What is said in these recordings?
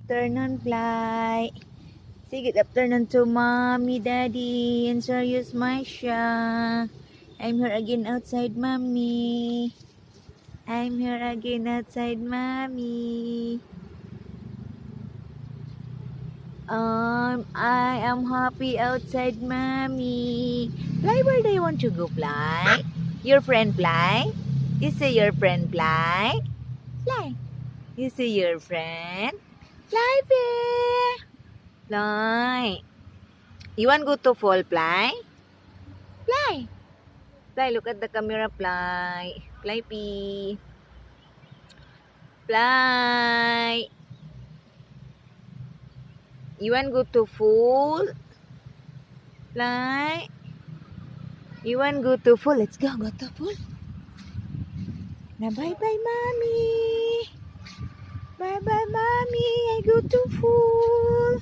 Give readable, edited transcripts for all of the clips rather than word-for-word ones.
afternoon, Fly. Say good afternoon to Mommy, Daddy, and Serious Maisha. I'm here again outside, Mommy. I'm here again outside, Mommy. I am happy outside, Mommy. Fly, where do you want to go, Fly? Your friend, Fly? You say your friend, Fly? Fly. You see your friend? Fly, bear. Fly. You want go to fall, Fly? Fly. Fly, look at the camera, Fly. Fly, pee. Fly. You want go to fall? Fly. You want go to fall? Let's go to fall. Now, bye-bye, Mommy. Bye-bye, Mommy. I go to fall.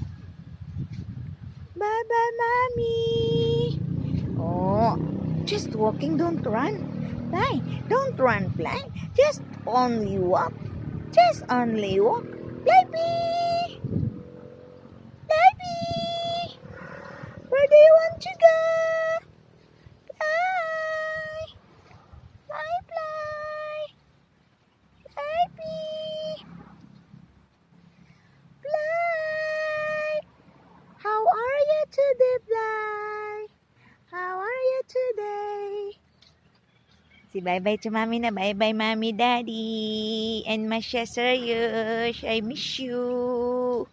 Bye-bye, Mommy. Oh, just walking, don't run. Fly, don't run, Fly. Just only walk. Just only walk. Fly, bee. Fly, bee. Where do you want to go? Fly. Fly, fly. Fly, bee. Fly. How are you today, Fly? How are you today? Si bye-bye to Mommy na. Bye-bye, Mommy, Daddy. And Masya Serious. I miss you.